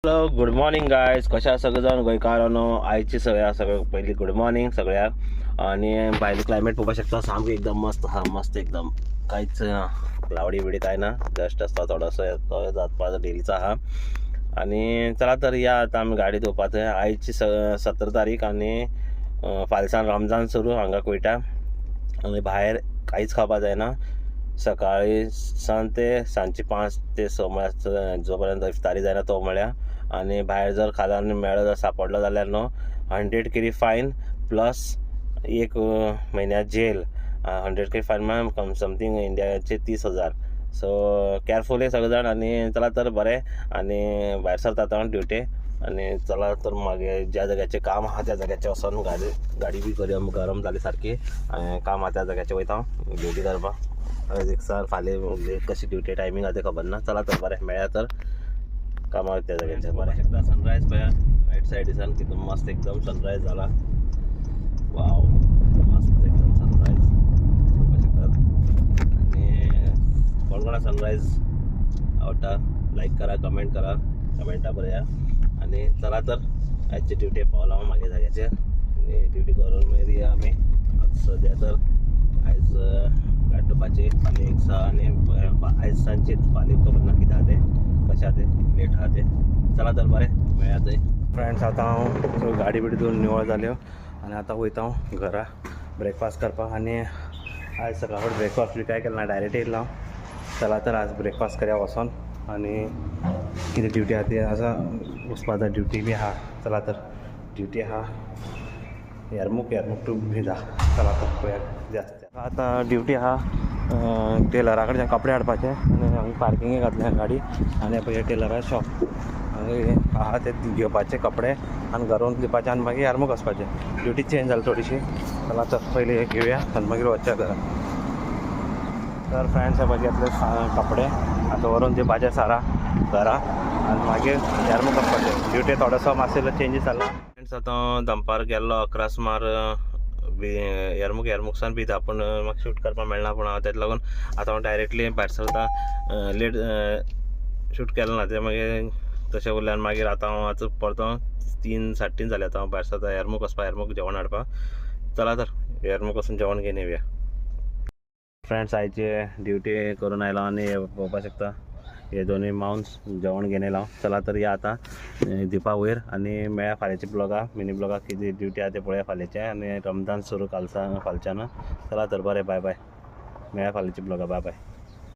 Hello good morning guys. कशा सगळेजण गोंयकारांनो आयची सगळ्या पहिली गुड मॉर्निंग सगळ्याक. आणि भायले क्लायमेट पळोवपाक शकता सामको एकदम मस्त हा, मस्त एकदम कांयच क्लावडी बिडी काय ना, जस्ट आसता थोडोसो येतो जातपा डेलीचा हा. आणि चला तर या आता आमी गाडी धुवपाचें. आयची 17 तारीख आणि फाल्यां रमजान सुरू हांगा कोयटा. आणि भायर कांयच खावपा जायना सकाळी सान ते सांजची 5 ते 6 म्हळ्यार जो पर्यंत इफ्तारी जायना तो म्हळ्यार. आणि भायर जर खाला आनी मेळ्ळो जर सांपडलो जाल्यार न्हू 100 केरी फायन प्लस 1 म्हयन्या जेल. 100 केरी फायन म्हळ्यार समथींग इंडियाचे 30,000. सो केअरफुली सगळे जाण. आणि चला तर बरें. आणि भायर सरता हांव ड्युटी. आणि चला तर मागे ज्या जाग्याचें काम आहा त्या जाग्याचेर वचोन गाडी बी गरम जाली सारकी. काम आहा त्या जाग्याचेर वयता हांव ड्युटी करपाक. सर फाल्यां कशी ड्युटी टायमींग आहा तें खबर ना. चला तर बरें मेळ्ळ्या तर कामाक त्या जाग्याचेर. बरें शकता सनरायज पळया रायट सायडीसान कितें मस्त एकदम सनरायज जाला. वाव मस्त एकदम सनरायज पळोवपाक शकतात. आणि कोण सनरायज आवडटा लायक करा, कमेंट करा, कमेंटा बरया. आणि चला तर आयची ड्युटी पावला हांव मागे जाग्याचेर. आणि ड्युटी करून मागीर या आमी. सद्या तर आयज गाडोवपाची फाल्यां एक सा. आणि आयज सांजचे फाल्यां खबर ना कितें आहा तें, कशें आहा तें, लेट आहा तें. चला तर बरें मेळ्ळ्या थंय. फ्रेंड्स आतां हांव गाडी बिडी दोन निवळ जाल्यो. आनी आतां वयता हांव घरा ब्रेकफास्ट करपाक. आनी आयज सकाळ फुडें ब्रेकफास्ट बी कांय केलें ना, डायरेक्ट येयलो हांव. चला तर आज ब्रेकफास्ट करया वचोन. आनी कितें ड्युटी आहा ती आसा वचपाक जाय, ड्युटी बी आहा. चला तर ड्युटी आहा यारमूक टू भिजा. चला तर पळयात जास्त आतां ड्युटी आहा टेलरा कडच्यान कपडे हाडपाचे. आनी हांगा पार्किंगेक घातल्या गाडी. आनी पळय टेलरा शॉप आहा ते घेवपाचे कपडे आनी घरून दिवपाचे. आनी मागीर यारमूक वचपाचें. ड्युटी चेंज जाली थोडीशी. चला तर पयलीं घेवया आनी मागीर वचया घरा. तर फ्रेंड्स हे बघितले कपडे आतां व्हरून दिवपाचे सारा घरा. आनी मागीर यारमूक वचपाचें. ड्युटी थोडोसो मातसो चेंजीस जाला. फ्रेंड्स आतां दनपार गेल्लो 11 सुमार यारमूकसान बी पूण म्हाका शूट करपाक मेळना. पूण हांव तेका लागून आतां हांव डायरेक्टली भायर सरता. लेट शूट केलें ना तें मागीर तशें उरल्यान मागीर आतां हांव आतां परतो 3, 3:30 जालें. आतां हांव भायर सरता यारमूक वचपाक, यारमूक जेवण हाडपाक. चला तर यारमूक वचून जेवण घेवन येवया. फ्रेंड्स आयचे ड्युटी करून आयलो आनी पळोवपाक शकता हे दोनूय मावन्स जेवण घेवन येयला. चला तर या आतां दिवपा वयर. आनी मेळ्या फाल्यांची ब्लॉगा मिनी ब्लॉगाक कितें ड्युटी आहा तें पळया फाल्यांचें. आनी रमजान सुरू फालच्यान. चला तर बरें बाय बाय. मेळ्या फाल्यांची ब्लॉगा. Bye bye.